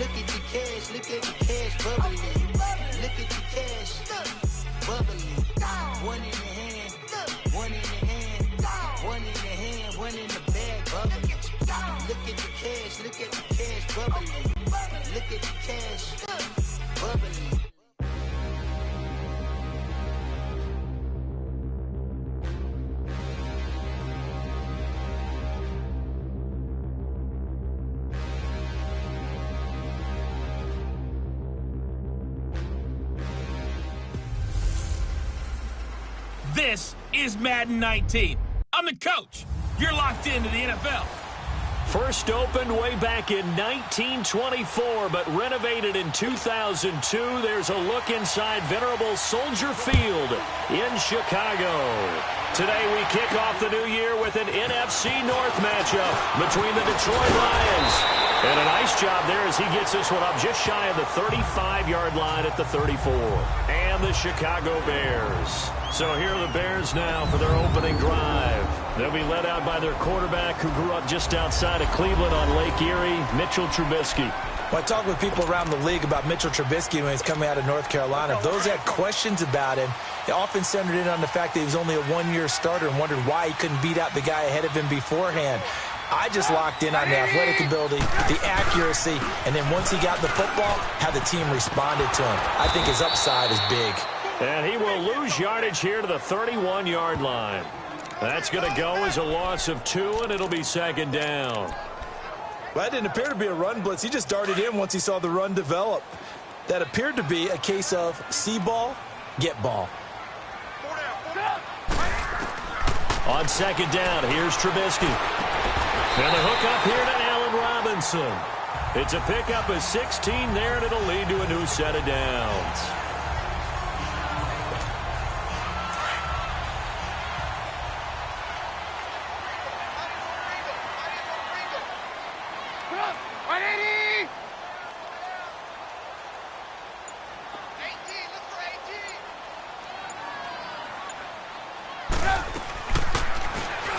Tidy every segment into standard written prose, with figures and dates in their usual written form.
Look at the cash, look at the cash bubbling. Look at the cash bubbling. One in the hand, one in the hand, one in the hand, one in the bag bubbling. Look at the cash, look at the cash bubbling. Look at the cash bubbling. This is Madden 19. I'm the coach. You're locked into the NFL. First opened way back in 1924, but renovated in 2002. There's a look inside venerable Soldier Field in Chicago. Today we kick off the new year with an NFC North matchup between the Detroit Lions. And a nice job there as he gets this one up just shy of the 35-yard line at the 34. And the Chicago Bears. So here are the Bears now for their opening drive. They'll be led out by their quarterback who grew up just outside of Cleveland on Lake Erie, Mitchell Trubisky. Well, I talk with people around the league about Mitchell Trubisky when he's coming out of North Carolina. Those that had questions about him, they often centered in on the fact that he was only a one-year starter and wondered why he couldn't beat out the guy ahead of him beforehand. I just locked in on the athletic ability, the accuracy, and then once he got the football, how the team responded to him. I think his upside is big. And he will lose yardage here to the 31-yard line. That's going to go as a loss of 2, and it'll be second down. Well, that didn't appear to be a run blitz. He just darted in once he saw the run develop. That appeared to be a case of see ball, get ball. On second down, here's Trubisky. And the hook up here to Allen Robinson. It's a pickup of 16 there, and it'll lead to a new set of downs.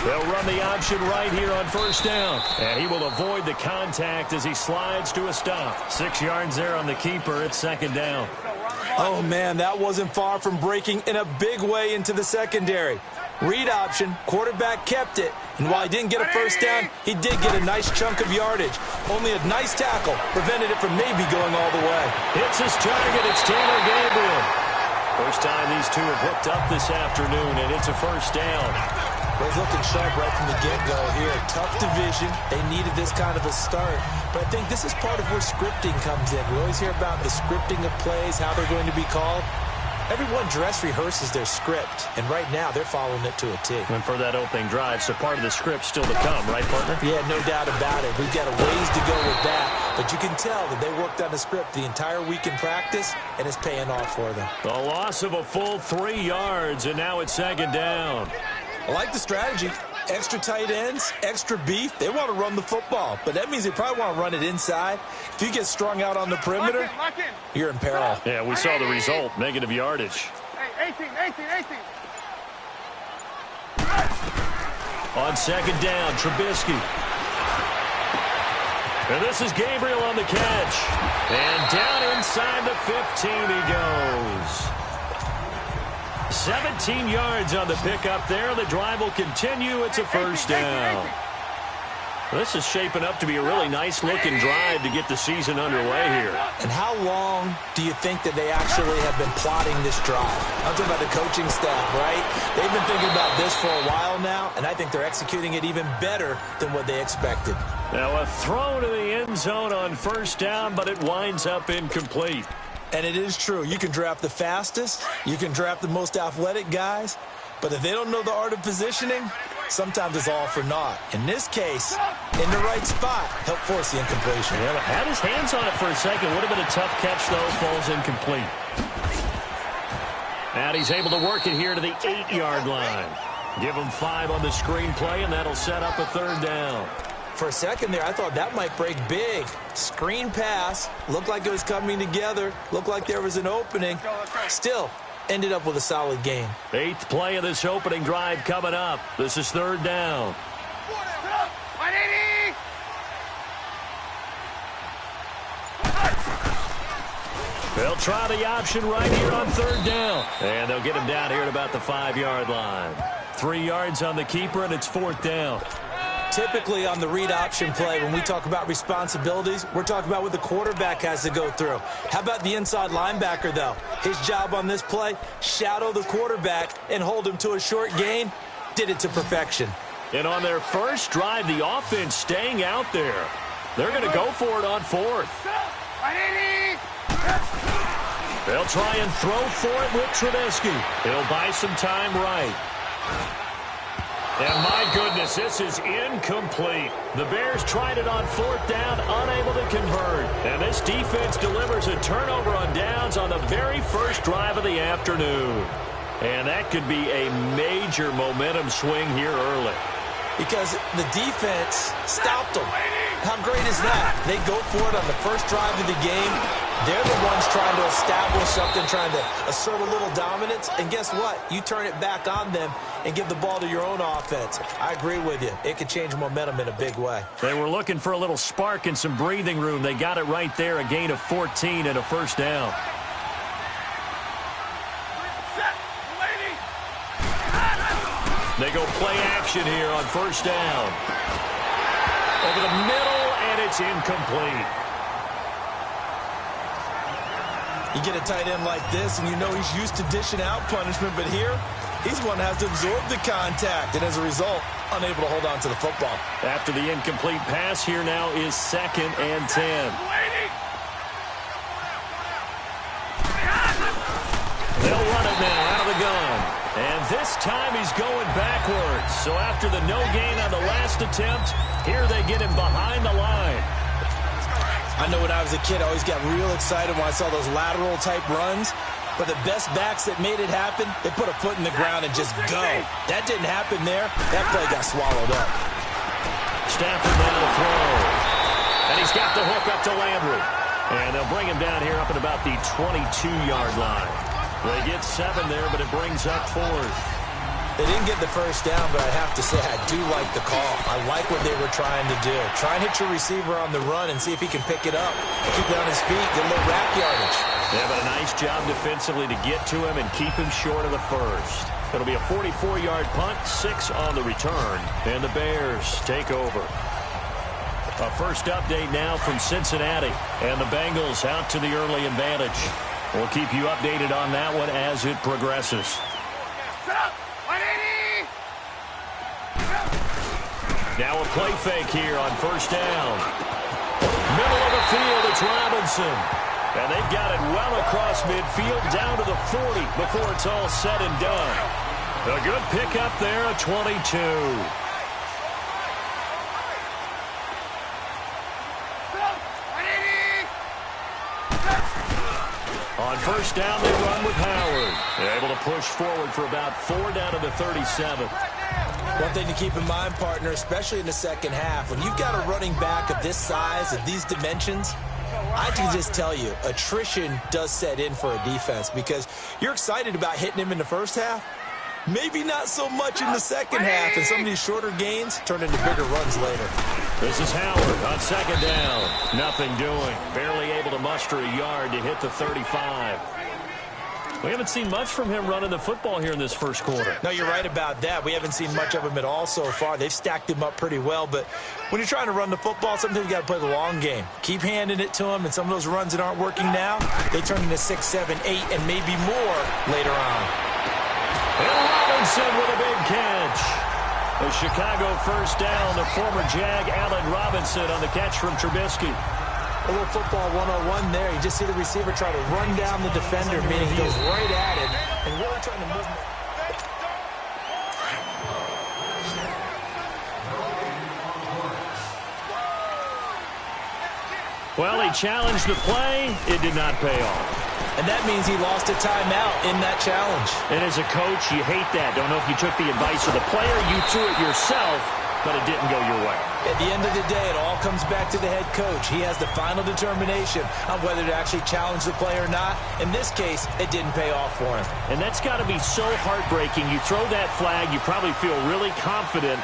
They'll run the option right here on first down. And he will avoid the contact as he slides to a stop. 6 yards there on the keeper. It's second down. Oh, man, that wasn't far from breaking in a big way into the secondary. Read option, quarterback kept it. And while he didn't get a first down, he did get a nice chunk of yardage. Only a nice tackle prevented it from maybe going all the way. Hits his target. It's Taylor Gabriel. First time these two have hooked up this afternoon, and it's a first down. Well, he's looking sharp right from the get-go here. Tough division. They needed this kind of a start. But I think this is part of where scripting comes in. We always hear about the scripting of plays, how they're going to be called. Everyone dress rehearses their script, and right now they're following it to a T. And for that opening drive, so part of the script still to come, right, partner? Yeah, no doubt about it. We've got a ways to go with that, but you can tell that they worked on the script the entire week in practice, and it's paying off for them. The loss of a full 3 yards, and now it's second down. I like the strategy. Extra tight ends, extra beef. They want to run the football, but that means they probably want to run it inside. If you get strung out on the perimeter, you're in peril. Yeah, we saw the result, negative yardage. 18. On second down, Trubisky. And this is Gabriel on the catch. And down inside the 15 he goes. 17 yards on the pickup there. The drive will continue. It's a first down. This is shaping up to be a really nice-looking drive to get the season underway here. And how long do you think that they actually have been plotting this drive? I'm talking about the coaching staff, right? They've been thinking about this for a while now, and I think they're executing it even better than what they expected. Now a throw to the end zone on first down, but it winds up incomplete. And it is true. You can draft the fastest. You can draft the most athletic guys. But if they don't know the art of positioning, sometimes it's all for naught. In this case, in the right spot, helped force the incompletion. Yeah, had his hands on it for a second. Would have been a tough catch, though. Falls incomplete. And he's able to work it here to the 8-yard line. Give him 5 on the screenplay, and that'll set up a third down. For a second there, I thought that might break big. Screen pass. Looked like it was coming together. Looked like there was an opening. Still, ended up with a solid game. 8th play of this opening drive coming up. This is third down. They'll try the option right here on 3rd down. And they'll get him down here at about the 5-yard line. 3 yards on the keeper, and it's 4th down. Typically on the read option play, when we talk about responsibilities, we're talking about what the quarterback has to go through. How about the inside linebacker, though? His job on this play, shadow the quarterback and hold him to a short gain. Did it to perfection. And on their first drive, the offense staying out there. They're going to go for it on 4th. They'll try and throw for it with Trubisky. He'll buy some time right. And my goodness, this is incomplete. The Bears tried it on 4th down, unable to convert. And this defense delivers a turnover on downs on the very first drive of the afternoon. And that could be a major momentum swing here early. Because the defense stopped them. How great is that? They go for it on the first drive of the game. They're the ones trying to establish something, trying to assert a little dominance. And guess what? You turn it back on them and give the ball to your own offense. I agree with you. It could change momentum in a big way. They were looking for a little spark and some breathing room. They got it right there, a gain of 14 and a 1st down. They go play action here on 1st down. Over the middle, and it's incomplete. You get a tight end like this, and you know he's used to dishing out punishment, but here, he's one that has to absorb the contact, and as a result, unable to hold on to the football. After the incomplete pass, here now is 2nd and 10. They'll run it now out of the gun. And this time he's going backwards. So after the no gain on the last attempt, here they get him behind the line. I know when I was a kid, I always got real excited when I saw those lateral-type runs. But the best backs that made it happen, they put a foot in the ground and just go. That didn't happen there. That play got swallowed up. Stafford now to throw. And he's got the hook up to Landry. And they'll bring him down here up at about the 22-yard line. They get 7 there, but it brings up 4th. They didn't get the first down, but I have to say I do like the call. I like what they were trying to do. Try and hit your receiver on the run and see if he can pick it up. Keep it on his feet, get a little rack yardage. Yeah, but a nice job defensively to get to him and keep him short of the first. It'll be a 44-yard punt, 6 on the return, and the Bears take over. A first update now from Cincinnati, and the Bengals out to the early advantage. We'll keep you updated on that one as it progresses. Now a play fake here on 1st down. Middle of the field, it's Robinson. And they've got it well across midfield down to the 40 before it's all said and done. A good pickup there, a 22. On 1st down, they run with Howard. They're able to push forward for about 4 down to the 37. One thing to keep in mind, partner, especially in the second half, when you've got a running back of this size, of these dimensions, I can just tell you, attrition does set in for a defense because you're excited about hitting him in the first half. Maybe not so much in the second half, and some of these shorter gains turn into bigger runs later. This is Howard on 2nd down. Nothing doing. Barely able to muster a yard to hit the 35. We haven't seen much from him running the football here in this first quarter. No, you're right about that. We haven't seen much of him at all so far. They've stacked him up pretty well, but when you're trying to run the football, sometimes you got to play the long game. Keep handing it to him, and some of those runs that aren't working now, they turn into 6, 7, 8, and maybe more later on. And Robinson with a big catch. The Chicago first down, the former Jag Allen Robinson on the catch from Trubisky. A little football 101 there. You just see the receiver try to run down the defender, meaning he goes right at it and really trying to move. Well, he challenged the play. It did not pay off. And that means he lost a timeout in that challenge. And as a coach, you hate that. Don't know if you took the advice of the player, you threw it yourself, but it didn't go your way. At the end of the day, it all comes back to the head coach. He has the final determination on whether to actually challenge the play or not. In this case, it didn't pay off for him. And that's got to be so heartbreaking. You throw that flag, you probably feel really confident,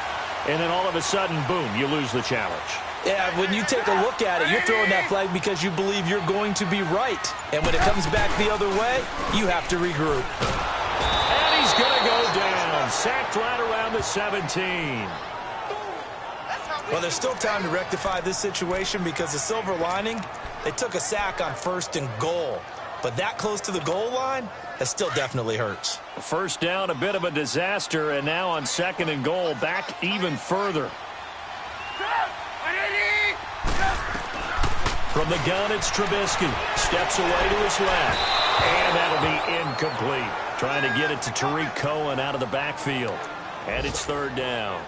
and then all of a sudden, boom, you lose the challenge. Yeah, when you take a look at it, you're throwing that flag because you believe you're going to be right. And when it comes back the other way, you have to regroup. And he's going to go down. Sacked right around the 17. Well, there's still time to rectify this situation because the silver lining, they took a sack on 1st and goal. But that close to the goal line, that still definitely hurts. First down, a bit of a disaster, and now on 2nd and goal, back even further. From the gun, it's Trubisky. Steps away to his left. And that'll be incomplete. Trying to get it to Tariq Cohen out of the backfield. And it's 3rd down.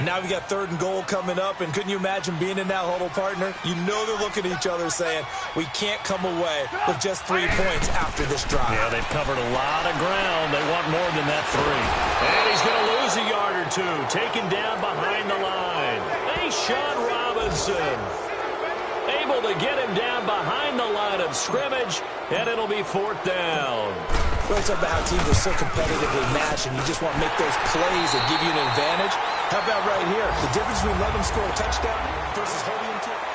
Now we got 3rd and goal coming up, and couldn't you imagine being in that huddle, partner? You know they're looking at each other saying, we can't come away with just 3 points after this drive. Yeah, they've covered a lot of ground. They want more than that 3. And he's going to lose a yard or 2. Taken down behind the line. Hey, Sean Robinson. Able to get him down behind the line of scrimmage, and it'll be 4th down. We're talking about how teams are so competitively matched, and you just want to make those plays that give you an advantage. How about right here? The difference between letting them score a touchdown versus holding them to it.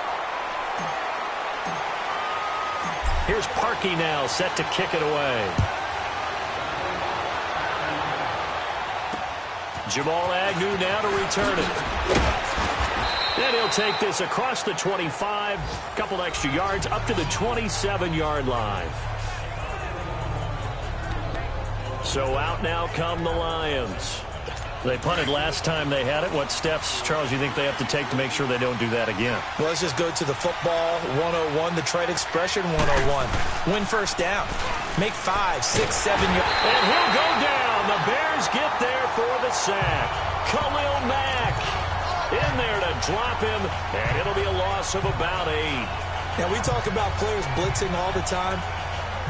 Here's Parkey now, set to kick it away. Jamal Agnew now to return it. And he'll take this across the 25, a couple extra yards, up to the 27-yard line. So out now come the Lions. They punted last time they had it. What steps, Charles, you think they have to take to make sure they don't do that again? Well, let's just go to the football 101, the trade expression 101. Win 1st down. Make 5, 6, 7 yards. And he'll go down. The Bears get there for the sack. Khalil Mack in there to drop him, and it'll be a loss of about 8. Now, we talk about players blitzing all the time.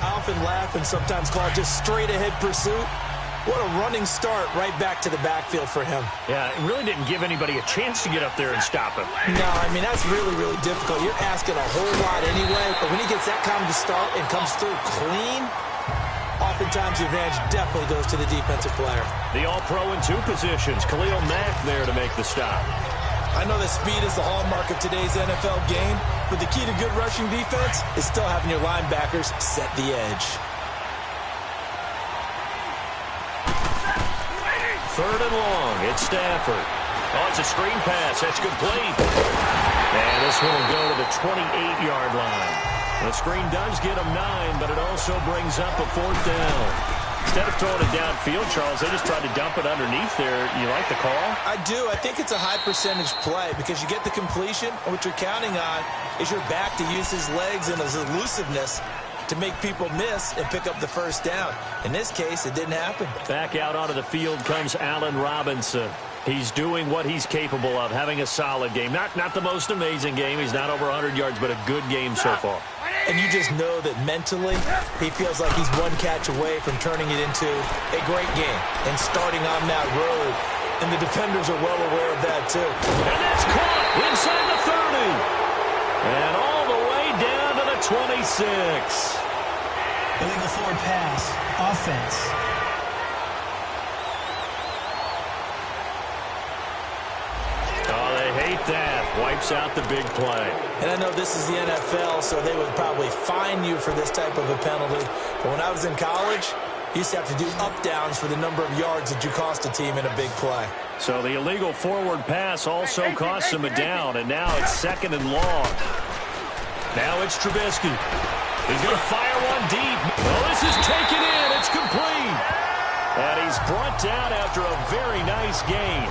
I often laugh and sometimes call it just straight-ahead pursuit. What a running start right back to the backfield for him. Yeah, it really didn't give anybody a chance to get up there and stop him. No, I mean, that's really, really difficult. You're asking a whole lot anyway, but when he gets that kind of a start and comes through clean, oftentimes the advantage definitely goes to the defensive player. The All-Pro in 2 positions. Khalil Mack there to make the stop. I know that speed is the hallmark of today's NFL game, but the key to good rushing defense is still having your linebackers set the edge. 3rd and long. It's Stafford. Oh, it's a screen pass. That's complete. And this one will go to the 28-yard line. The screen does get him 9, but it also brings up a 4th down. Instead of throwing it downfield, Charles, they just tried to dump it underneath there. You like the call? I do. I think it's a high-percentage play because you get the completion, and what you're counting on is your back to use his legs and his elusiveness to make people miss and pick up the 1st down. In this case, it didn't happen. Back out onto the field comes Allen Robinson. He's doing what he's capable of, having a solid game. Not the most amazing game. He's not over 100 yards, but a good game so far. And you just know that mentally, he feels like he's one catch away from turning it into a great game and starting on that road. And the defenders are well aware of that, too. And that's caught inside the 30. And all the way down to the 26. Illegal forward pass. Offense. Oh, they hate that. Wipes out the big play. And I know this is the NFL, so they would probably fine you for this type of a penalty. But when I was in college, you used to have to do up-downs for the number of yards that you cost a team in a big play. So the illegal forward pass also costs him a down, and now it's 2nd and long. Now it's Trubisky. He's going to fire one deep. Oh, this is taken in. It's complete. And he's brought down after a very nice game.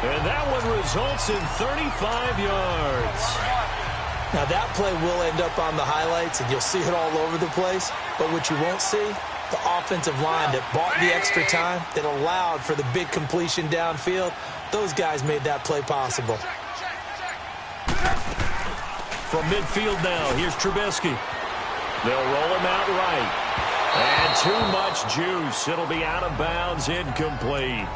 And that one results in 35 yards. Now, that play will end up on the highlights, and you'll see it all over the place. But what you won't see, the offensive line that bought the extra time, that allowed for the big completion downfield, those guys made that play possible. From midfield now, here's Trubisky. They'll roll him out right. And too much juice. It'll be out of bounds, incomplete.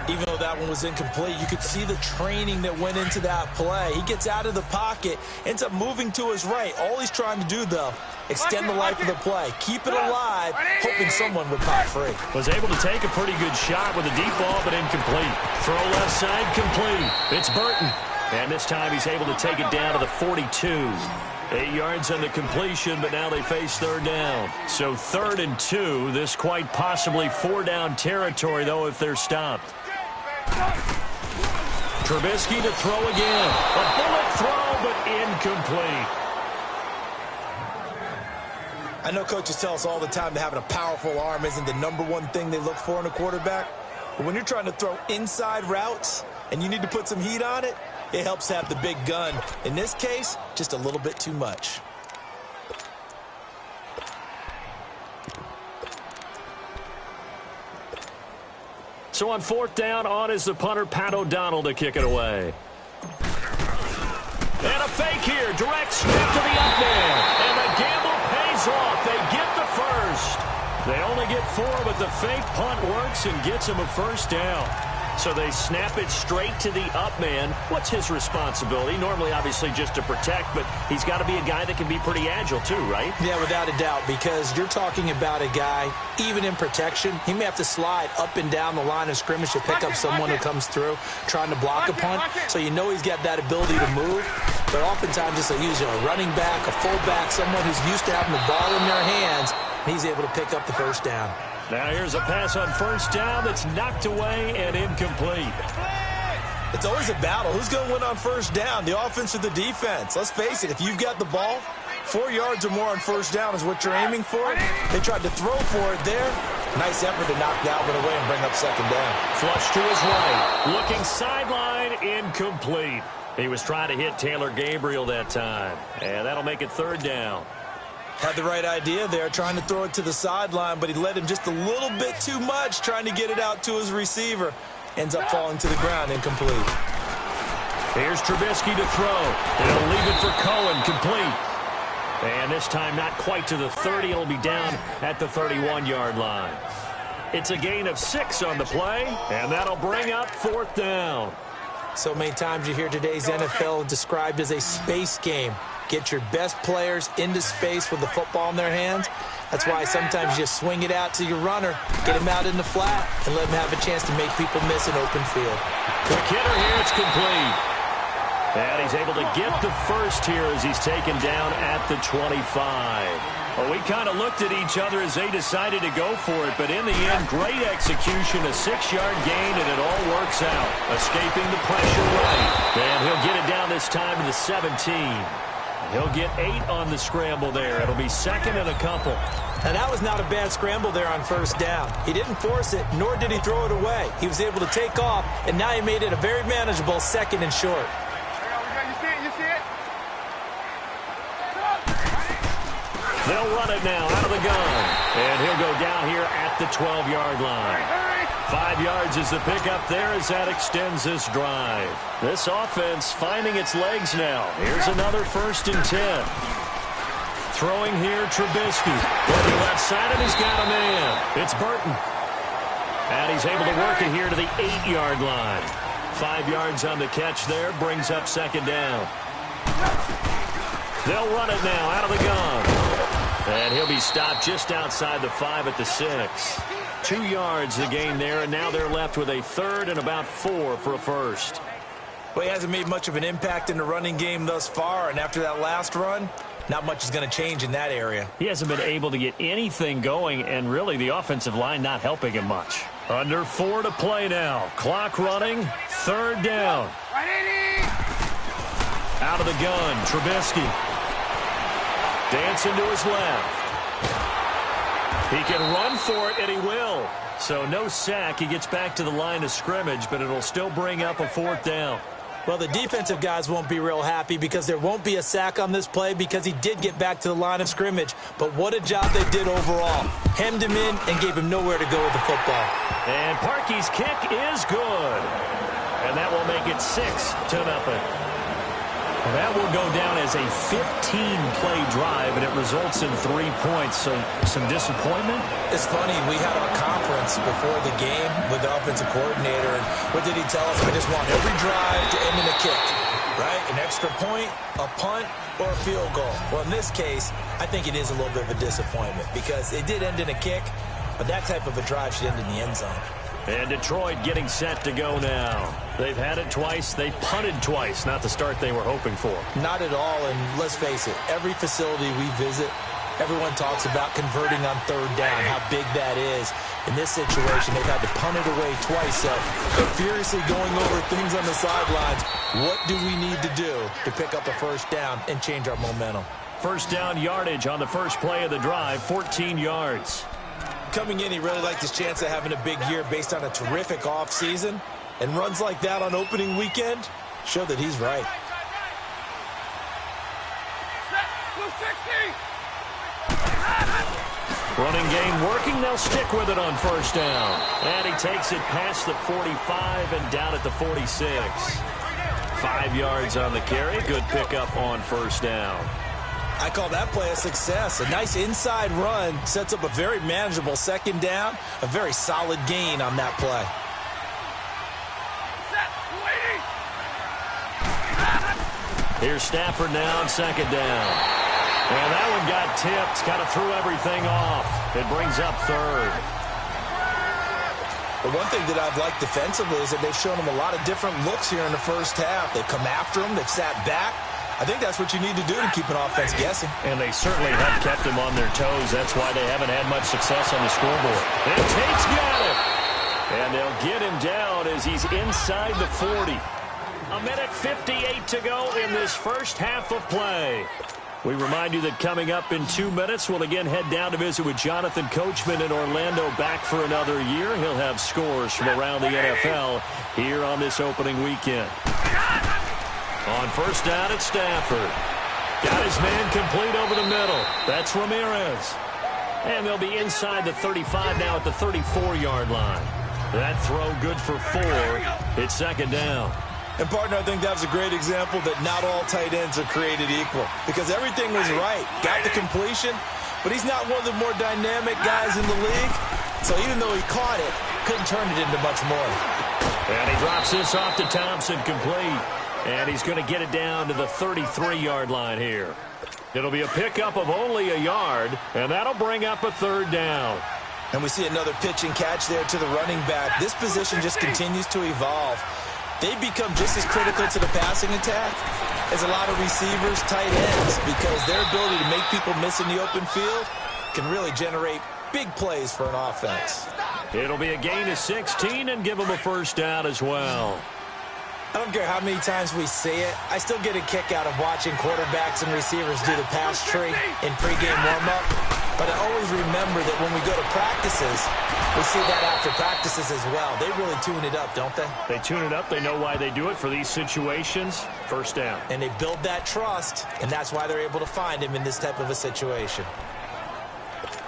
Even though that one was incomplete, you could see the training that went into that play. He gets out of the pocket, ends up moving to his right. All he's trying to do, though, extend the life of the play. Keep it alive, hoping someone would pop free. Was able to take a pretty good shot with a deep ball, but incomplete. Throw left side, complete. It's Burton. And this time he's able to take it down to the 42. 8 yards on the completion, but now they face third down. So 3rd and 2. This quite possibly 4-down territory, though, if they're stopped. Trubisky to throw again. A bullet throw, but incomplete. I know coaches tell us all the time that having a powerful arm isn't the #1 thing they look for in a quarterback. But when you're trying to throw inside routes and you need to put some heat on it, it helps have the big gun. In this case, just a little bit too much. So on 4th down, on is the punter, Pat O'Donnell, to kick it away. And a fake here. Direct snap to the up man. And the gamble pays off. They get the first. They only get 4, but the fake punt works and gets them a first down. So they snap it straight to the up man. What's his responsibility? Normally, obviously, just to protect, but he's got to be a guy that can be pretty agile too, right? Yeah, without a doubt, because you're talking about a guy, even in protection, he may have to slide up and down the line of scrimmage to pick up someone who comes through trying to block a punt. So you know he's got that ability to move. But oftentimes, it's usually a running back, a fullback, someone who's used to having the ball in their hands, and he's able to pick up the first down. Now here's a pass on 1st down that's knocked away and incomplete. It's always a battle. Who's going to win on 1st down, the offense or the defense? Let's face it, if you've got the ball, 4 yards or more on 1st down is what you're aiming for. They tried to throw for it there. Nice effort to knock that one away and bring up 2nd down. Flush to his right. Looking sideline, incomplete. He was trying to hit Taylor Gabriel that time. And that'll make it 3rd down. Had the right idea there, trying to throw it to the sideline, but he led him just a little bit too much, trying to get it out to his receiver. Ends up falling to the ground, incomplete. Here's Trubisky to throw. He'll leave it for Cohen, complete. And this time not quite to the 30. It'll be down at the 31-yard line. It's a gain of 6 on the play, and that'll bring up 4th down. So many times you hear today's NFL described as a space game. Get your best players into space with the football in their hands. That's why sometimes you just swing it out to your runner, get him out in the flat, and let him have a chance to make people miss an open field. Quick hitter here, it's complete. And he's able to get the first here as he's taken down at the 25. Well, we kind of looked at each other as they decided to go for it, but in the end, great execution, a 6-yard gain, and it all works out. Escaping the pressure right. And he'll get it down this time to the 17. He'll get 8 on the scramble there. It'll be 2nd and a couple. And that was not a bad scramble there on 1st down. He didn't force it, nor did he throw it away. He was able to take off, and now he made it a very manageable 2nd and short. You see it? They'll run it now out of the gun. And he'll go down here at the 12-yard line. 5 yards is the pickup there as that extends this drive. This offense finding its legs now. Here's another 1st and 10. Throwing here, Trubisky. Looking left side, and he's got a man. It's Burton. And he's able to work it here to the 8-yard line. 5 yards on the catch there, brings up 2nd down. They'll run it now out of the gun. And he'll be stopped just outside the 5 at the 6. 2 yards the gain there, and now they're left with a 3rd and about 4 for a first. Well, he hasn't made much of an impact in the running game thus far, and after that last run, not much is going to change in that area. He hasn't been able to get anything going, and really the offensive line not helping him much. Under 4 to play now. Clock running, 3rd down. Out of the gun, Trubisky. Dancing to his left. He can run for it, and he will. So no sack. He gets back to the line of scrimmage, but it'll still bring up a 4th down. Well, the defensive guys won't be real happy because there won't be a sack on this play because he did get back to the line of scrimmage. But what a job they did overall. Hemmed him in and gave him nowhere to go with the football. And Parkey's kick is good. And that will make it 6-0. That will go down as a 15-play drive, and it results in 3 points. So some disappointment? It's funny. We had our conference before the game with the offensive coordinator, and what did he tell us? I just want every drive to end in a kick, right? An extra point, a punt, or a field goal. Well, in this case, I think it is a little bit of a disappointment because it did end in a kick, but that type of a drive should end in the end zone. And Detroit getting set to go now. They've had it twice. They've punted twice. Not the start they were hoping for. Not at all, and let's face it, every facility we visit, everyone talks about converting on third down, how big that is. In this situation, they've had to punt it away twice, so they're furiously going over things on the sidelines. What do we need to do to pick up a first down and change our momentum? First down yardage on the first play of the drive, 14 yards. Coming in, he really liked his chance of having a big year based on a terrific offseason. And runs like that on opening weekend show that he's right. Running game working. They'll stick with it on first down. And he takes it past the 45 and down at the 46. 5 yards on the carry. Good pickup on first down. I call that play a success. A nice inside run sets up a very manageable second down. A very solid gain on that play. Here's Stafford now on second down. And that one got tipped. Kind of threw everything off. It brings up third. The one thing that I've liked defensively is that they've shown him a lot of different looks here in the first half. They've come after him. They've sat back. I think that's what you need to do to keep an offense guessing. And they certainly have kept him on their toes. That's why they haven't had much success on the scoreboard. And Tate's got it. And they'll get him down as he's inside the 40. 1:58 to go in this first half of play. We remind you that coming up in 2 minutes, we'll again head down to visit with Jonathan Coachman in Orlando, back for another year. He'll have scores from around the NFL here on this opening weekend. On first down, it's Stafford. Got his man complete over the middle. That's Ramirez. And they'll be inside the 35 now at the 34-yard line. That throw good for 4. It's second down. And, partner, I think that was a great example that not all tight ends are created equal. Because everything was right. Got the completion, but he's not one of the more dynamic guys in the league. So even though he caught it, couldn't turn it into much more. And he drops this off to Thompson, complete. And he's going to get it down to the 33-yard line here. It'll be a pickup of only a yard, and that'll bring up a third down. And we see another pitch and catch there to the running back. This position just continues to evolve. They become just as critical to the passing attack as a lot of receivers, tight ends, because their ability to make people miss in the open field can really generate big plays for an offense. It'll be a gain of 16 and give them a first down as well. I don't care how many times we see it. I still get a kick out of watching quarterbacks and receivers do the pass tree in pregame warm-up. But I always remember that when we go to practices, we see that after practices as well. They really tune it up, don't they? They tune it up. They know why they do it for these situations. First down. And they build that trust, and that's why they're able to find him in this type of a situation.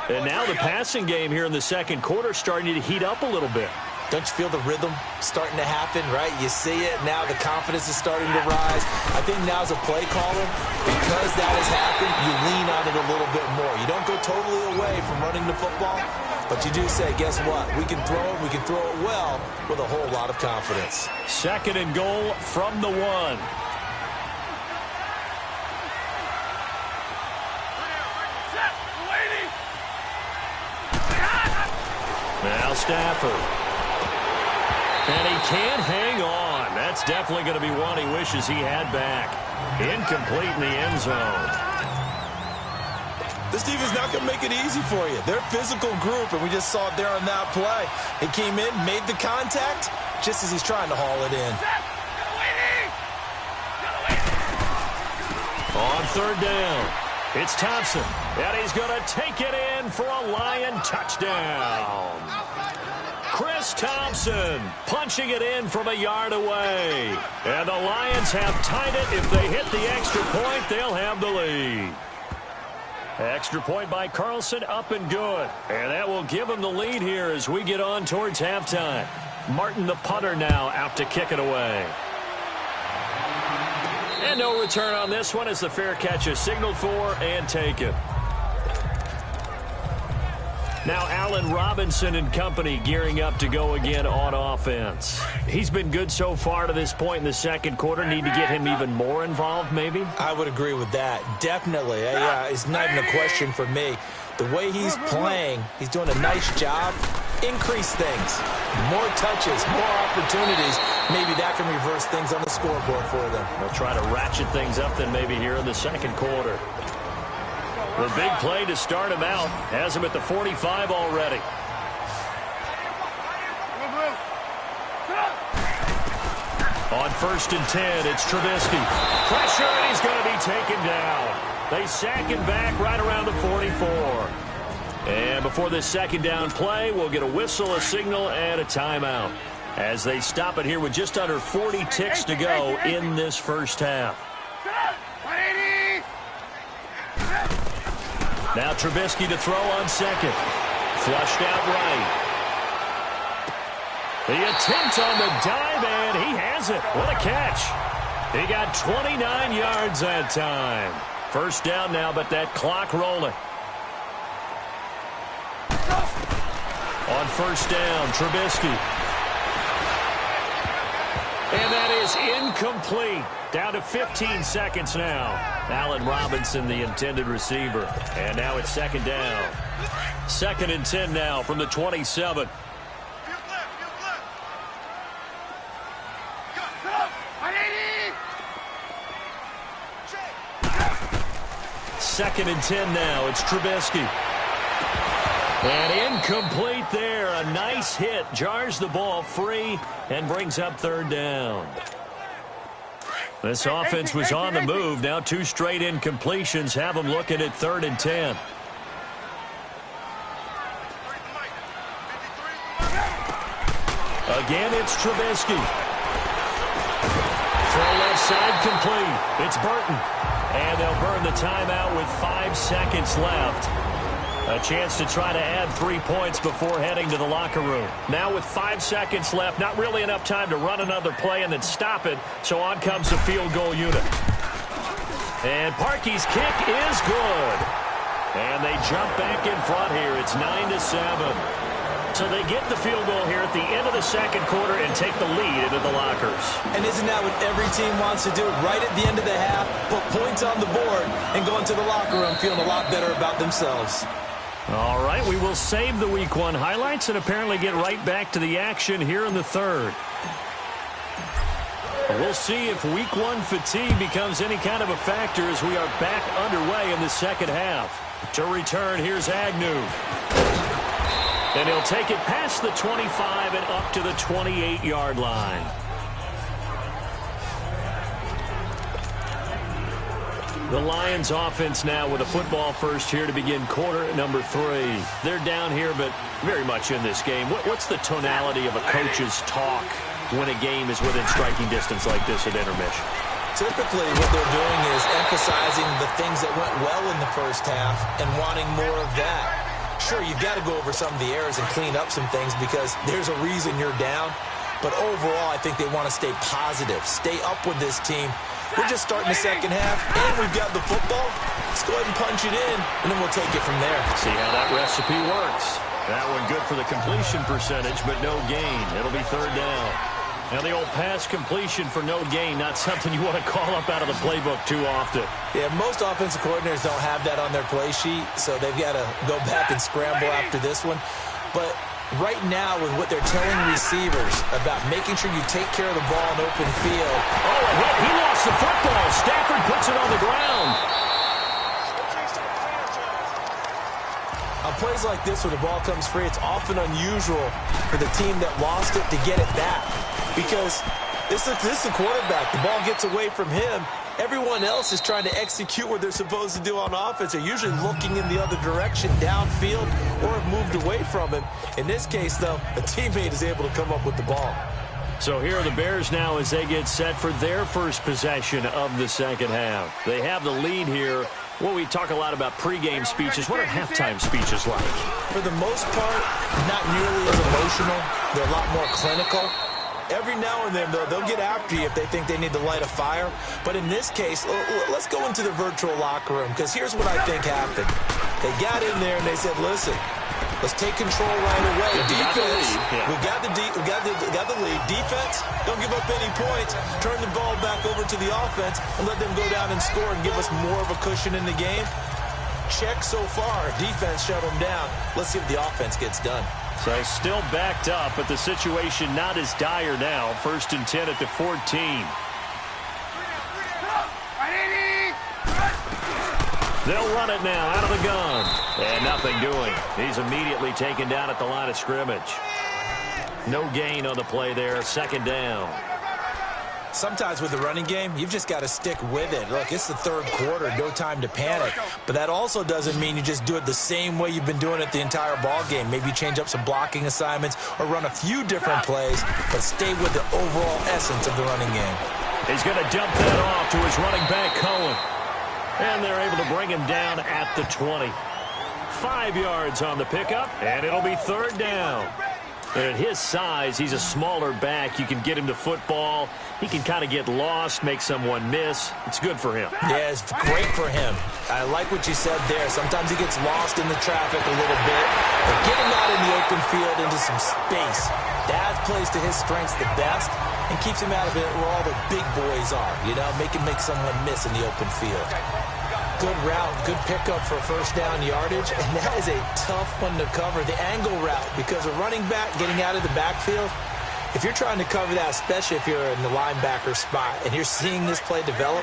And now the passing game here in the second quarter starting to heat up a little bit. Don't you feel the rhythm starting to happen, right? You see it. Now the confidence is starting to rise. I think now as a play caller, because that has happened, you lean on it a little bit more. You don't go totally away from running the football, but you do say, guess what? We can throw it. We can throw it well with a whole lot of confidence. Second and goal from the 1. Now Stafford. And he can't hang on. That's definitely going to be one he wishes he had back. Incomplete in the end zone. This defense is not going to make it easy for you. They're a physical group, and we just saw it there on that play. He came in, made the contact, just as he's trying to haul it in. On third down, it's Thompson. And he's going to take it in for a Lion touchdown. Chris Thompson punching it in from a yard away. And the Lions have tied it. If they hit the extra point, they'll have the lead. Extra point by Carlson, up and good. And that will give them the lead here as we get on towards halftime. Martin, the punter, now out to kick it away. And no return on this one as the fair catch is signaled for and taken. Now Allen Robinson and company gearing up to go again on offense. He's been good so far to this point in the second quarter. Need to get him even more involved, maybe? I would agree with that. Definitely. It's not even a question for me. The way he's playing, he's doing a nice job increase things. More touches, more opportunities. Maybe that can reverse things on the scoreboard for them. They'll try to ratchet things up then maybe here in the second quarter. The big play to start him out has him at the 45 already. On 1st and 10, it's Trubisky. Pressure, and he's going to be taken down. They sack him back right around the 44. And before this second down play, we'll get a whistle, a signal, and a timeout as they stop it here with just under 40 ticks to go in this first half. Now Trubisky to throw on second. Flushed out right. The attempt on the dive, and he has it. What a catch. He got 29 yards that time. First down now, but that clock rolling. On 1st down, Trubisky. And that is incomplete. Down to 15 seconds now. Allen Robinson, the intended receiver. And now it's second down. 2nd and 10 now from the 27. Second and 10 now. It's Trubisky. And incomplete there. A nice hit. Jars the ball free and brings up 3rd down. This offense was on the move. Now 2 straight incompletions have them looking at 3rd and 10. Again, it's Trubisky. Throw left side complete. It's Burton. And they'll burn the timeout with 5 seconds left. A chance to try to add 3 points before heading to the locker room. Now with 5 seconds left, not really enough time to run another play and then stop it. So on comes the field goal unit. And Parkey's kick is good. And they jump back in front here. It's 9-7. So they get the field goal here at the end of the second quarter and take the lead into the lockers. And isn't that what every team wants to do? Right at the end of the half, put points on the board and go into the locker room feeling a lot better about themselves. All right, we will save the Week 1 highlights and apparently get right back to the action here in the third. We'll see if Week 1 fatigue becomes any kind of a factor as we are back underway in the second half. To return, here's Agnew. And he'll take it past the 25 and up to the 28-yard line. The Lions offense now with a football first here to begin quarter number 3. They're down here, but very much in this game. What's the tonality of a coach's talk when a game is within striking distance like this at intermission? Typically, what they're doing is emphasizing the things that went well in the first half and wanting more of that. Sure, you've got to go over some of the errors and clean up some things because there's a reason you're down. But overall, I think they want to stay positive, stay up with this team. We're just starting the second half, and we've got the football. Let's go ahead and punch it in, and then we'll take it from there. See how that recipe works. That one good for the completion percentage, but no gain. It'll be 3rd down. Now the old pass completion for no gain, not something you want to call up out of the playbook too often. Yeah, most offensive coordinators don't have that on their play sheet, so they've got to go back and scramble after this one. But right now, with what they're telling receivers about making sure you take care of the ball in open field. Oh, a hit. He lost the football. Stafford puts it on the ground. On plays like this where the ball comes free, it's often unusual for the team that lost it to get it back. Because this is the quarterback. The ball gets away from him. Everyone else is trying to execute what they're supposed to do on offense. They're usually looking in the other direction, downfield, or have moved away from him. In this case, though, a teammate is able to come up with the ball. So here are the Bears now as they get set for their first possession of the second half. They have the lead here. Well, we talk a lot about pregame speeches. What are halftime speeches like? For the most part, not nearly as emotional. They're a lot more clinical. Every now and then, though, they'll get after you if they think they need to light a fire. But in this case, let's go into the virtual locker room, because here's what I think happened. They got in there and they said, listen, let's take control right away. Defense, we got the lead. Defense, don't give up any points. Turn the ball back over to the offense and let them go down and score and give us more of a cushion in the game. Check so far. Defense shut them down. Let's see if the offense gets done. So still backed up, but the situation not as dire now. 1st and 10 at the 14. They'll run it now out of the gun. And nothing doing. He's immediately taken down at the line of scrimmage. No gain on the play there. 2nd down. Sometimes with the running game, you've just got to stick with it. Look, it's the 3rd quarter, no time to panic. But that also doesn't mean you just do it the same way you've been doing it the entire ball game. Maybe change up some blocking assignments or run a few different plays, but stay with the overall essence of the running game. He's going to dump that off to his running back, Cohen. And they're able to bring him down at the 20. 5 yards on the pickup, and it'll be 3rd down. And at his size, he's a smaller back. You can get him to football. He can kind of get lost, make someone miss. It's good for him. Yeah, it's great for him. I like what you said there. Sometimes he gets lost in the traffic a little bit. But get him out in the open field into some space. That plays to his strengths the best and keeps him out of it where all the big boys are. You know, make someone miss in the open field. Good route, good pickup for 1st down yardage, and that is a tough one to cover, the angle route, because a running back getting out of the backfield, if you're trying to cover that, especially if you're in the linebacker spot and you're seeing this play develop,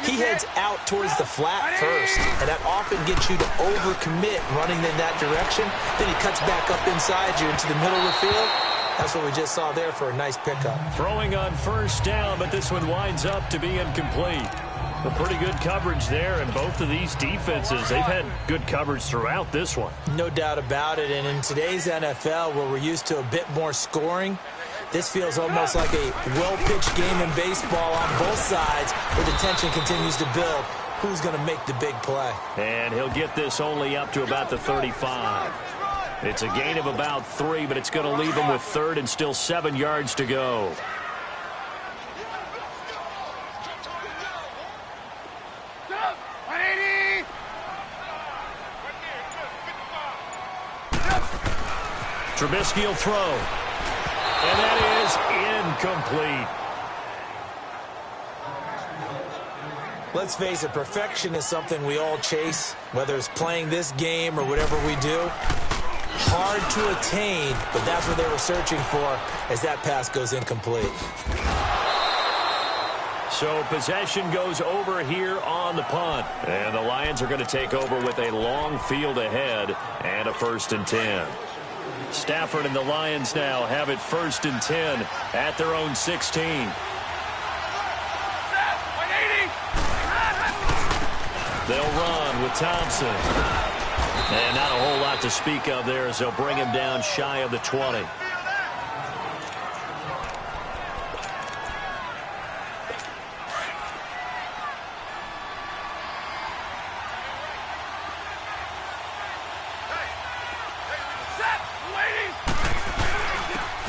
he heads out towards the flat first, and that often gets you to overcommit running in that direction. Then he cuts back up inside you into the middle of the field. That's what we just saw there for a nice pickup. Throwing on 1st down, but this one winds up to be incomplete. A pretty good coverage there, and both of these defenses, they've had good coverage throughout this one. No doubt about it, and in today's NFL, where we're used to a bit more scoring, this feels almost like a well-pitched game in baseball on both sides, where the tension continues to build. Who's going to make the big play? And he'll get this only up to about the 35. It's a gain of about 3, but it's going to leave him with 3rd and still 7 yards to go. Trubisky will throw. And that is incomplete. Let's face it, perfection is something we all chase, whether it's playing this game or whatever we do. Hard to attain, but that's what they were searching for as that pass goes incomplete. So possession goes over here on the punt. And the Lions are going to take over with a long field ahead and a 1st and 10. Stafford and the Lions now have it 1st and 10 at their own 16. They'll run with Thompson. And not a whole lot to speak of there as they'll bring him down shy of the 20.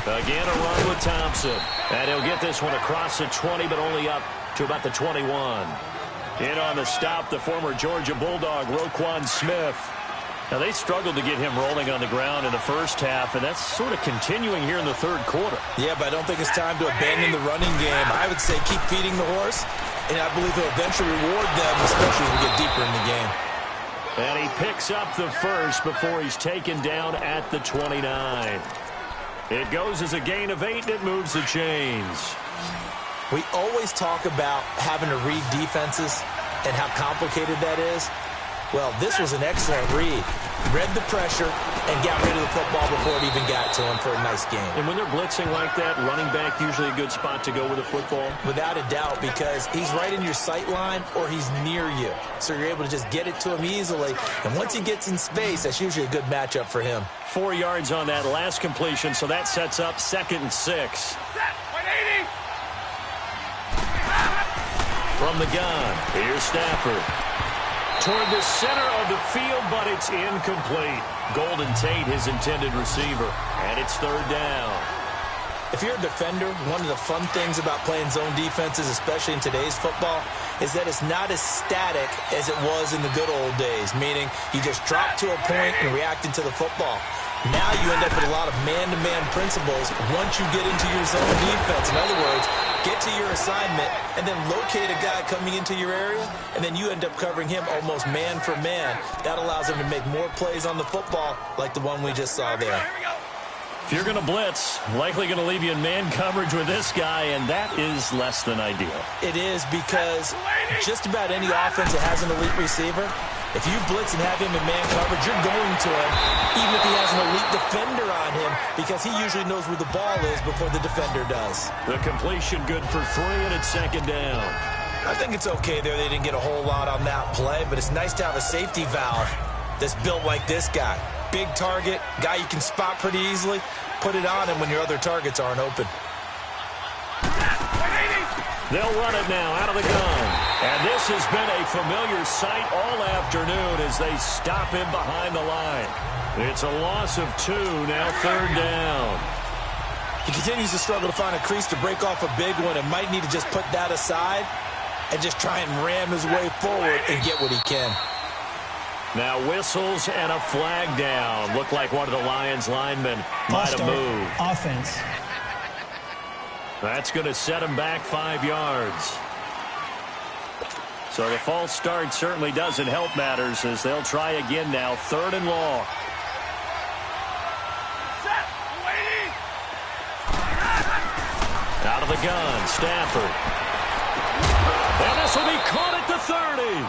Again, a run with Thompson. And he'll get this one across the 20, but only up to about the 21. In on the stop, the former Georgia Bulldog, Roquan Smith. Now, they struggled to get him rolling on the ground in the first half, and that's sort of continuing here in the 3rd quarter. Yeah, but I don't think it's time to abandon the running game. I would say keep feeding the horse, and I believe he'll eventually reward them, especially as we get deeper in the game. And he picks up the 1st before he's taken down at the 29. It goes as a gain of 8, and it moves the chains. We always talk about having to read defenses and how complicated that is. Well, this was an excellent read. Read the pressure and got rid of the football before it even got to him for a nice game. And when they're blitzing like that, running back usually a good spot to go with the football? Without a doubt, because he's right in your sight line or he's near you. So you're able to just get it to him easily. And once he gets in space, that's usually a good matchup for him. 4 yards on that last completion, so that sets up 2nd and 6. From the gun, here's Stafford. Toward the center of the field, but it's incomplete. Golden Tate, his intended receiver, and it's 3rd down. If you're a defender, one of the fun things about playing zone defenses, especially in today's football, is that it's not as static as it was in the good old days, meaning you just drop to a point and react into the football. Now you end up with a lot of man-to-man principles once you get into your zone defense. In other words, get to your assignment and then locate a guy coming into your area, and then you end up covering him almost man for man. That allows him to make more plays on the football like the one we just saw there. If you're going to blitz, likely going to leave you in man coverage with this guy, and that is less than ideal. It is, because just about any offense that has an elite receiver, if you blitz and have him in man coverage, you're going to him, even if he has an elite defender on him, because he usually knows where the ball is before the defender does. The completion good for 3, and it's second down. I think it's okay there. They didn't get a whole lot on that play, but it's nice to have a safety valve that's built like this guy. Big target, guy you can spot pretty easily. Put it on him when your other targets aren't open. They'll run it now out of the gun. And this has been a familiar sight all afternoon as they stop him behind the line. It's a loss of 2, now third down. He continues to struggle to find a crease to break off a big one, and might need to just put that aside and just try and ram his way forward and get what he can. Now whistles and a flag down. Looked like one of the Lions linemen might have moved. Offense. That's going to set him back 5 yards. So the false start certainly doesn't help matters as they'll try again now. 3rd and long. Out of the gun, Stafford. And this will be caught at the 30.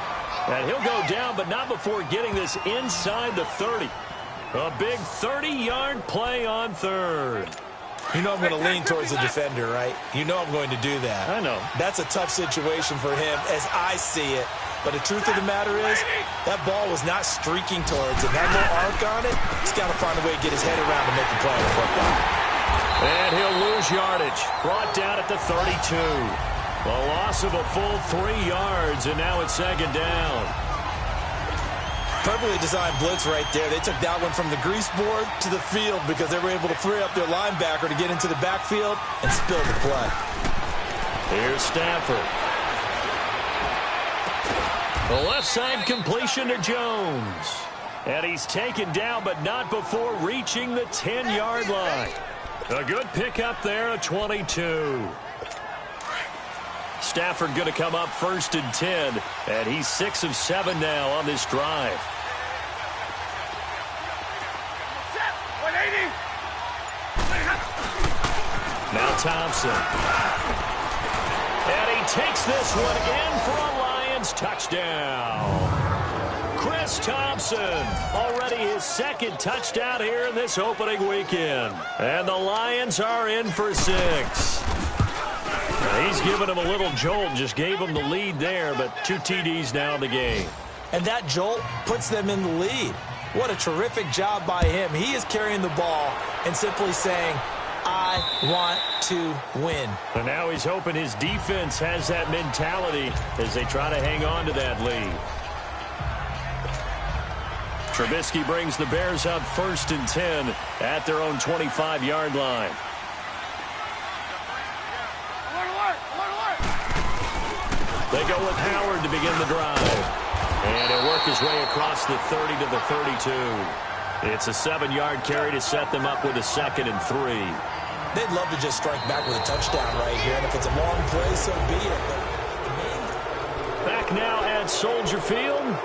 And he'll go down, but not before getting this inside the 30. A big 30-yard play on 3rd. You know I'm going to lean towards the defender, right? You know I'm going to do that. I know. That's a tough situation for him as I see it. But the truth of the matter is, that ball was not streaking towards him. That little arc on it, he's got to find a way to get his head around to make the play on the football. And he'll lose yardage. Brought down at the 32. A loss of a full 3 yards, and now it's second down. Perfectly designed blitz right there. They took that one from the grease board to the field because they were able to free up their linebacker to get into the backfield and spill the play. Here's Stafford. The left side completion to Jones. And he's taken down, but not before reaching the 10-yard line. A good pickup there at 22. Stafford going to come up 1st and 10, and he's 6 of 7 now on this drive. Now Thompson. And he takes this one in for a Lions touchdown. Chris Thompson, already his 2nd touchdown here in this opening weekend. And the Lions are in for 6. He's given him a little jolt, just gave him the lead there, but 2 TDs now in the game. And that jolt puts them in the lead. What a terrific job by him. He is carrying the ball and simply saying, I want to win. And now he's hoping his defense has that mentality as they try to hang on to that lead. Trubisky brings the Bears up 1st and 10 at their own 25-yard line. They go with Howard to begin the drive. And he'll work his way across the 30 to the 32. It's a 7-yard carry to set them up with a 2nd and 3. They'd love to just strike back with a touchdown right here. And if it's a long play, so be it. Back now at Soldier Field.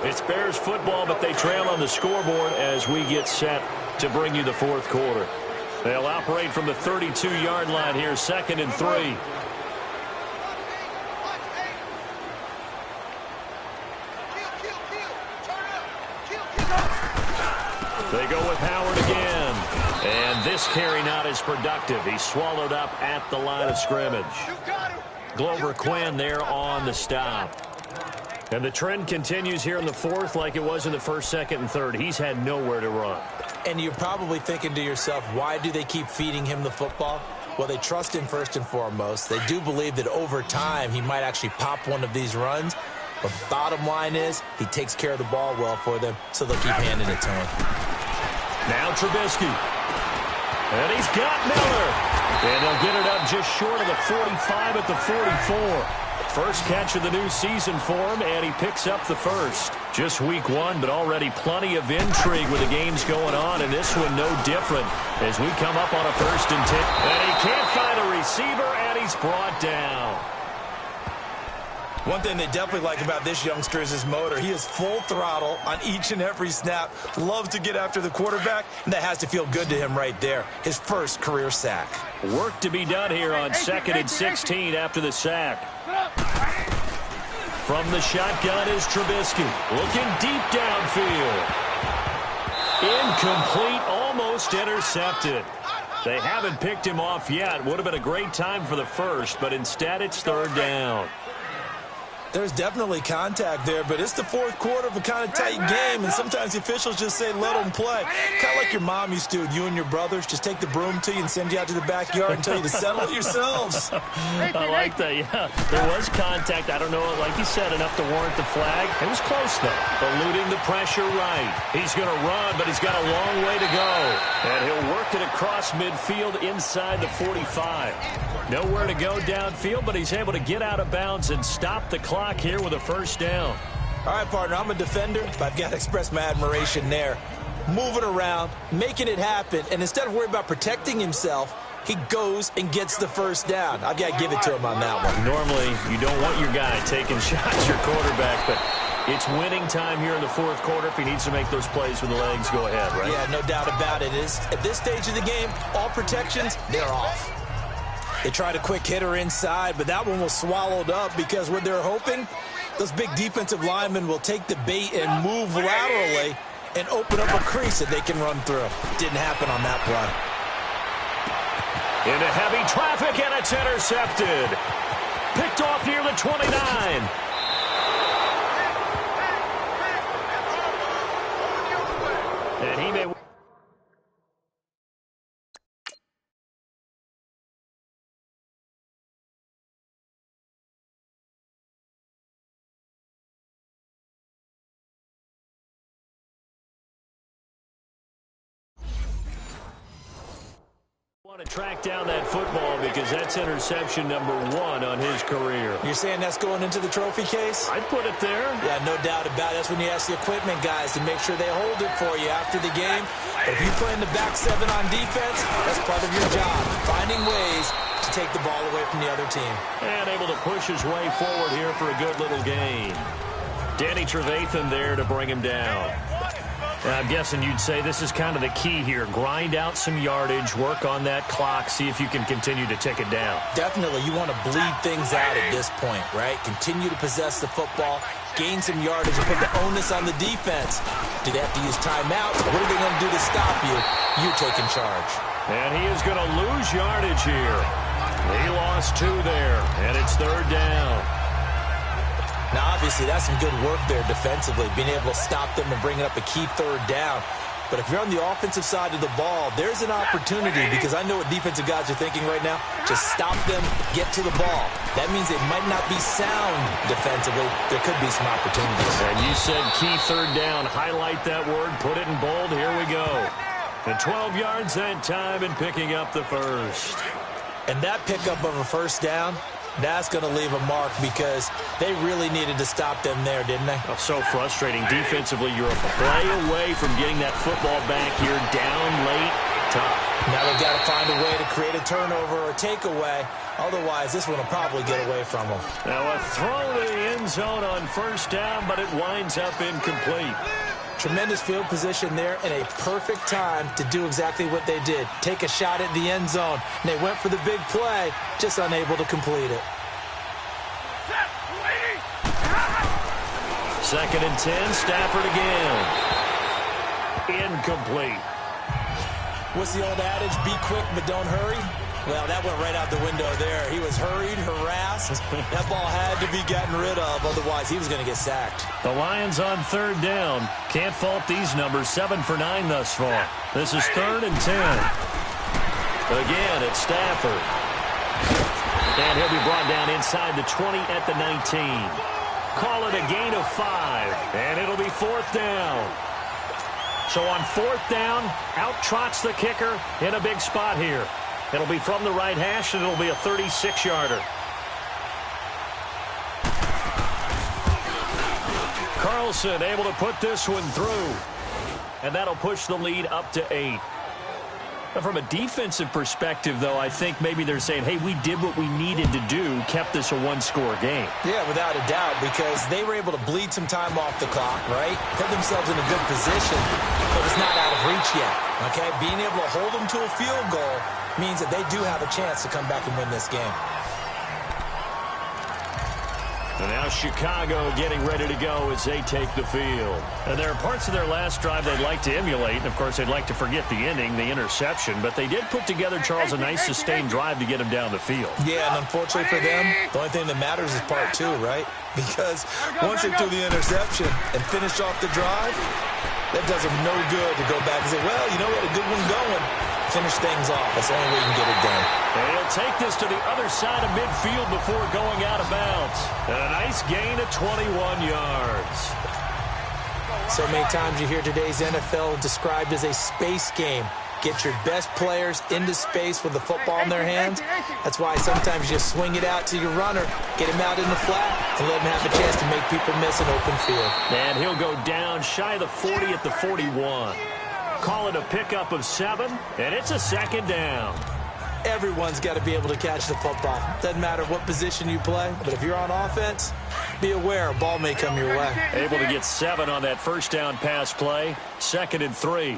It's Bears football, but they trail on the scoreboard as we get set to bring you the 4th quarter. They'll operate from the 32-yard line here, 2nd and 3. They go with Howard again. And this carry not as productive. He's swallowed up at the line of scrimmage. Glover Quinn there on the stop. And the trend continues here in the 4th like it was in the 1st, 2nd, and 3rd. He's had nowhere to run. And you're probably thinking to yourself, why do they keep feeding him the football? Well, they trust him first and foremost. They do believe that over time he might actually pop one of these runs. But bottom line is he takes care of the ball well for them, so they'll keep handing it to him. Now Trubisky. And he's got Miller. And they'll get it up just short of the 45 at the 44. First catch of the new season for him, and he picks up the 1st. Just week 1, but already plenty of intrigue with the games going on, and this one no different as we come up on a 1st and 10. And he can't find a receiver, and he's brought down. One thing they definitely like about this youngster is his motor. He is full throttle on each and every snap, loves to get after the quarterback, and that has to feel good to him right there. His first career sack. Work to be done here on 2nd and 16 after the sack. From the shotgun is Trubisky, looking deep downfield. Incomplete, almost intercepted. They haven't picked him off yet. Would have been a great time for the first, but instead it's 3rd down. There's definitely contact there, but it's the 4th quarter of a kind of tight game, and sometimes the officials just say, let them play. Kind of like your mom used to with you and your brothers. Just take the broom to you and send you out to the backyard and tell you to settle it yourselves. I like that, yeah. There was contact. I don't know, like you said, enough to warrant the flag. It was close, though. Eluding the pressure right. He's going to run, but he's got a long way to go. And he'll work it across midfield inside the 45. Nowhere to go downfield, but he's able to get out of bounds and stop the clock here with a 1st down. All right, partner, I'm a defender, but I've got to express my admiration there. Moving around, making it happen, and instead of worrying about protecting himself, he goes and gets the 1st down. I've got to give it to him on that one. Normally, you don't want your guy taking shots, your quarterback, but it's winning time here in the 4th quarter. If he needs to make those plays with the legs, go ahead, right? Yeah, no doubt about it. At this stage of the game, all protections, they're off. They tried a quick hitter inside, but that one was swallowed up because what they're hoping, those big defensive linemen will take the bait and move laterally and open up a crease that they can run through. Didn't happen on that play. Into heavy traffic, and it's intercepted. Picked off near the 29. And he may... want to track down that football because that's interception number 1 on his career. You're saying that's going into the trophy case? I'd put it there. Yeah, no doubt about it. That's when you ask the equipment guys to make sure they hold it for you after the game. But if you play in the back 7 on defense, that's part of your job, finding ways to take the ball away from the other team. And able to push his way forward here for a good little gain. Danny Trevathan there to bring him down. I'm guessing you'd say this is kind of the key here. Grind out some yardage, work on that clock, see if you can continue to tick it down. Definitely. You want to bleed things out at this point, right? Continue to possess the football, gain some yardage, and put the onus on the defense. Do they have to use timeouts? What are they going to do to stop you? You're taking charge. And he is going to lose yardage here. He lost 2 there, and it's 3rd down. Now, obviously, that's some good work there defensively, being able to stop them and bringing up a key 3rd down. But if you're on the offensive side of the ball, there's an opportunity because I know what defensive guys are thinking right now. Just stop them, get to the ball. That means they might not be sound defensively. There could be some opportunities. And you said key 3rd down. Highlight that word. Put it in bold. Here we go. And 12 yards that time and picking up the 1st. And that pickup of a 1st down, that's going to leave a mark because they really needed to stop them there, didn't they? Oh, so frustrating. Defensively, you're a play away from getting that football back here. Down late, tough. Now they've got to find a way to create a turnover or takeaway. Otherwise, this one will probably get away from them. Now a throw to the end zone on 1st down, but it winds up incomplete. Tremendous field position there and a perfect time to do exactly what they did. Take a shot at the end zone. And they went for the big play, just unable to complete it. 2nd and 10, Stafford again. Incomplete. What's the old adage? Be quick, but don't hurry. Well, that went right out the window there. He was hurried, harassed. That ball had to be gotten rid of. Otherwise, he was going to get sacked. The Lions on 3rd down. Can't fault these numbers. 7 for 9 thus far. This is 3rd and 10. Again, it's Stafford. And he'll be brought down inside the 20 at the 19. Call it a gain of 5. And it'll be 4th down. So on 4th down, out trots the kicker in a big spot here. It'll be from the right hash, and it'll be a 36-yarder. Carlson able to put this one through. And that'll push the lead up to 8. From a defensive perspective, though, I think maybe they're saying, hey, we did what we needed to do, kept this a one-score game. Yeah, without a doubt, because they were able to bleed some time off the clock, right? Put themselves in a good position, but it's not out of reach yet, okay? Being able to hold them to a field goal means that they do have a chance to come back and win this game. And now Chicago getting ready to go as they take the field. And there are parts of their last drive they'd like to emulate. And, of course, they'd like to forget the ending, the interception. But they did put together, Charles, a nice sustained drive to get them down the field. Yeah, and unfortunately for them, the only thing that matters is part two, right? Because once they threw the interception and finished off the drive, that does them no good to go back and say, well, you know what, a good one going. Finish things off. That's the only way you can get it done. And he'll take this to the other side of midfield before going out of bounds. And a nice gain of 21 yards. So many times you hear today's NFL described as a space game. Get your best players into space with the football in their hands. That's why sometimes you just swing it out to your runner, get him out in the flat, and let him have a chance to make people miss an open field. And he'll go down shy of the 40 at the 41. Call it a pickup of 7, and it's a second down. Everyone's got to be able to catch the football. Doesn't matter what position you play, but if you're on offense, be aware a ball may come your way. Able to get 7 on that first down pass play. 2nd and 3.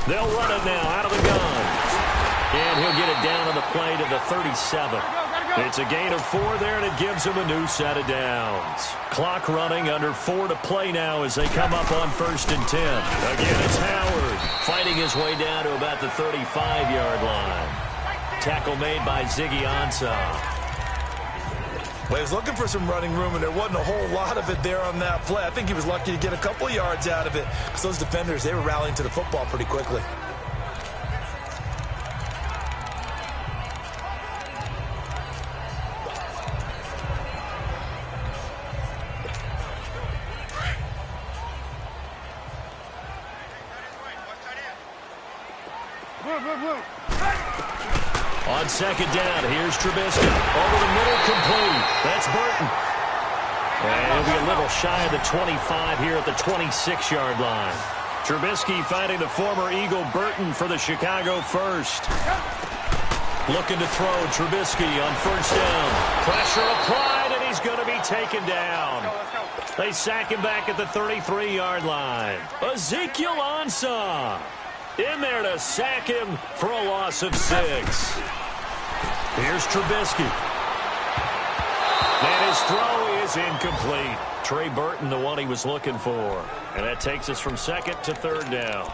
They'll run it now out of the gun. And he'll get it down on the play to the 37. It's a gain of 4 there, and it gives him a new set of downs. Clock running, under 4 to play now as they come up on 1st and 10. Again, it's Howard fighting his way down to about the 35-yard line. Tackle made by Ziggy Ansah. Well, he was looking for some running room, and there wasn't a whole lot of it there on that play. I think he was lucky to get a couple yards out of it, because those defenders, they were rallying to the football pretty quickly. On 2nd down, here's Trubisky. Over the middle, complete. That's Burton. And he'll be a little shy of the 25 here at the 26-yard line. Trubisky finding the former Eagle Burton for the Chicago first. Looking to throw Trubisky on 1st down. Pressure applied, and he's going to be taken down. They sack him back at the 33-yard line. Ezekiel Ansah in there to sack him for a loss of 6. Here's Trubisky. And his throw is incomplete. Trey Burton, the one he was looking for. And that takes us from 2nd to 3rd down.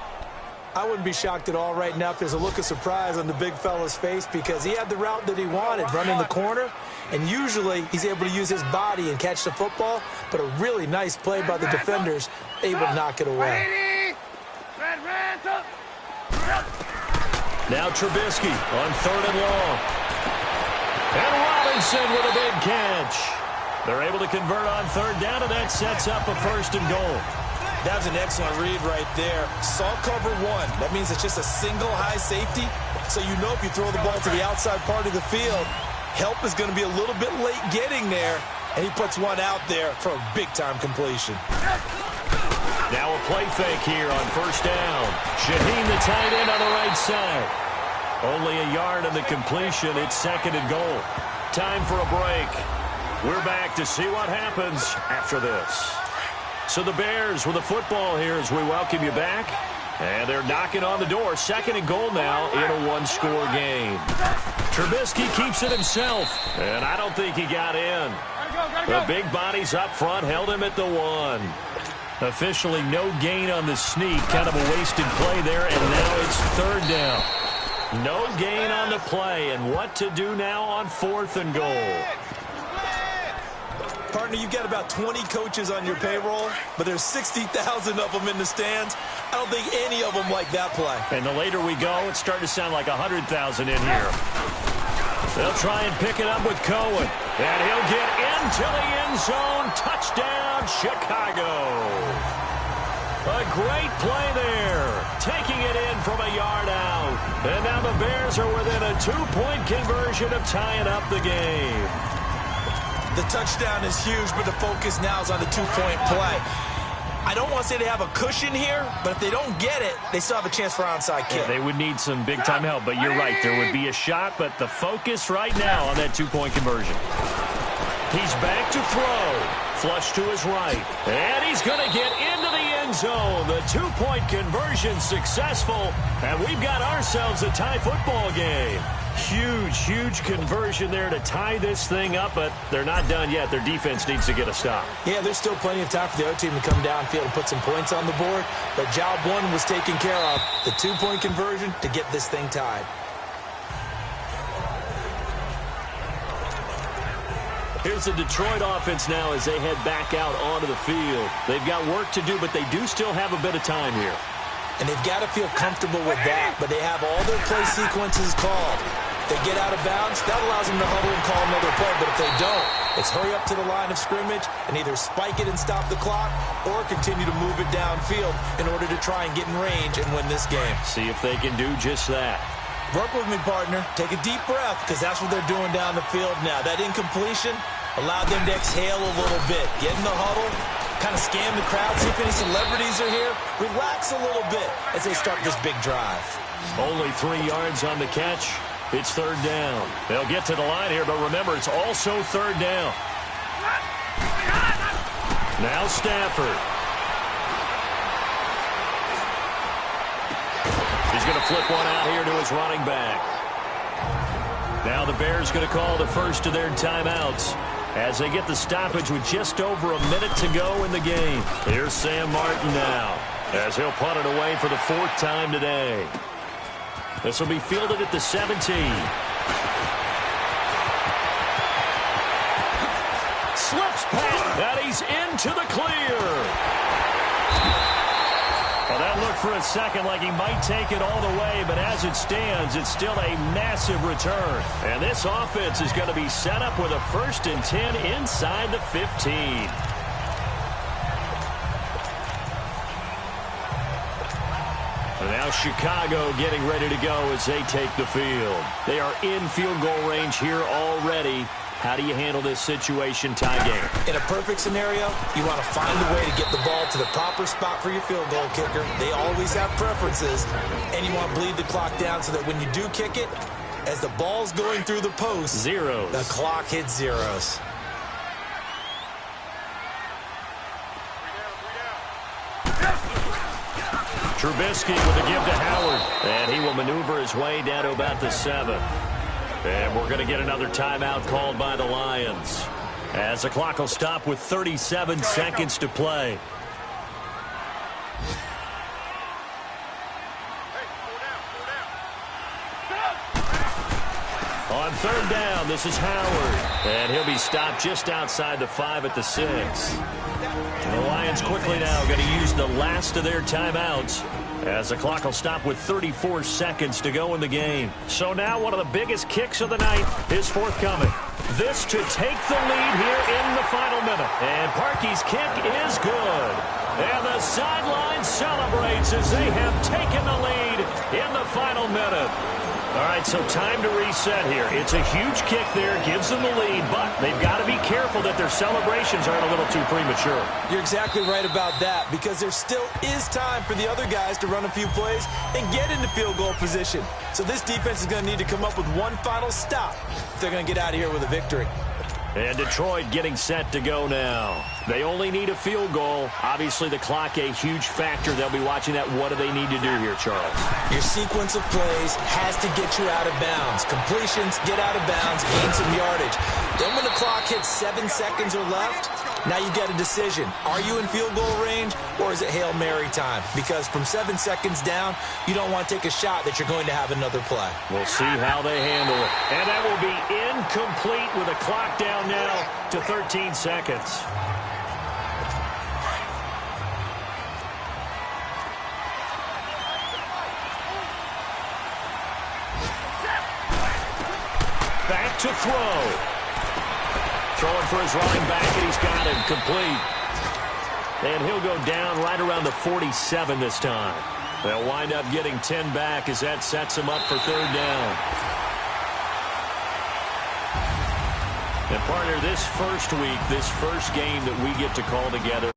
I wouldn't be shocked at all right now if there's a look of surprise on the big fella's face, because he had the route that he wanted, running the corner, and usually he's able to use his body and catch the football, but a really nice play by the defenders, able to knock it away. Now Trubisky on 3rd and long. And Robinson with a big catch. They're able to convert on 3rd down, and that sets up a 1st and goal. That was an excellent read right there. Saw cover 1. That means it's just a single high safety. So you know if you throw the ball to the outside part of the field, help is going to be a little bit late getting there. And he puts one out there for a big-time completion. Now a play fake here on 1st down. Shaheen, the tight end, on the right side. Only a yard in the completion. It's 2nd and goal. Time for a break. We're back to see what happens after this. So the Bears with the football here as we welcome you back. And they're knocking on the door. 2nd and goal now in a one-score game. Trubisky keeps it himself. And I don't think he got in. The big bodies up front held him at the 1. Officially no gain on the sneak. Kind of a wasted play there. And now it's 3rd down. No gain on the play. And what to do now on 4th and goal. Partner, you've got about 20 coaches on your payroll, but there's 60,000 of them in the stands. I don't think any of them like that play. And the later we go, it's starting to sound like 100,000 in here. They'll try and pick it up with Cohen. And he'll get into the end zone. Touchdown, Chicago. A great play there. Taking it in from a yard out. And now the Bears are within a 2-point conversion of tying up the game. The touchdown is huge, but the focus now is on the 2-point play. I don't want to say they have a cushion here, but if they don't get it, they still have a chance for onside kick. Yeah, they would need some big-time help, but you're right. There would be a shot, but the focus right now on that two-point conversion. He's back to throw. Flush to his right. And he's going to get into the end zone. The two-point conversion successful, and we've got ourselves a tie football game. Huge conversion there to tie this thing up, but they're not done yet. Their defense needs to get a stop. Yeah, there's still plenty of time for the other team to come downfield and put some points on the board, but job one was taken care of. The two-point conversion to get this thing tied. Here's the Detroit offense now as they head back out onto the field. They've got work to do, but they do still have a bit of time here. And they've got to feel comfortable with that, but they have all their play sequences called. If they get out of bounds, that allows them to huddle and call another play, but if they don't, it's hurry up to the line of scrimmage and either spike it and stop the clock or continue to move it downfield in order to try and get in range and win this game. See if they can do just that. Work with me, partner. Take a deep breath, because that's what they're doing down the field now. That incompletion allowed them to exhale a little bit. Get in the huddle, kind of scan the crowd, see if any celebrities are here. Relax a little bit as they start this big drive. Only 3 yards on the catch. It's third down. They'll get to the line here, but remember, it's also third down. Now Stafford. He's going to flip one out here to his running back. Now the Bears going to call the first of their timeouts as they get the stoppage with just over a minute to go in the game. Here's Sam Martin now as he'll punt it away for the 4th time today. This will be fielded at the 17. Slips past, and he's into the clear. Well, that looked for a second like he might take it all the way, but as it stands, it's still a massive return. And this offense is going to be set up with a 1st and 10 inside the 15. And now Chicago getting ready to go as they take the field. They are in field goal range here already. How do you handle this situation, tie game? In a perfect scenario, you want to find a way to get the ball to the proper spot for your field goal kicker. They always have preferences. And you want to bleed the clock down so that when you do kick it, as the ball's going through the post, zeros. The clock hits zeros. Trubisky with a give to Howard. And he will maneuver his way down to about the 7. And we're going to get another timeout called by the Lions as the clock will stop with 37 seconds to play. On third down, this is Howard. And he'll be stopped just outside the 5 at the 6. And the Lions quickly now going to use the last of their timeouts as the clock will stop with 34 seconds to go in the game. So now one of the biggest kicks of the night is forthcoming. This to take the lead here in the final minute. And Parkey's kick is good. And the sideline celebrates as they have taken the lead in the final minute. All right, so time to reset here. It's a huge kick there, gives them the lead, but they've got to be careful that their celebrations aren't a little too premature. You're exactly right about that, because there still is time for the other guys to run a few plays and get into field goal position. So this defense is going to need to come up with one final stop if they're going to get out of here with a victory. And Detroit getting set to go now. They only need a field goal. Obviously, the clock a huge factor. They'll be watching that. What do they need to do here, Charles? Your sequence of plays has to get you out of bounds. Completions, get out of bounds, gain some yardage. Then when the clock hits 7 seconds or left, now you've got a decision. Are you in field goal range, or is it Hail Mary time? Because from 7 seconds down, you don't want to take a shot that you're going to have another play. We'll see how they handle it. And that will be incomplete with the clock down now to 13 seconds. Back to throw. Throwing for his running back, and he's got him complete. And he'll go down right around the 47 this time. They'll wind up getting 10 back as that sets him up for third down. And partner, this first week, this first game that we get to call together,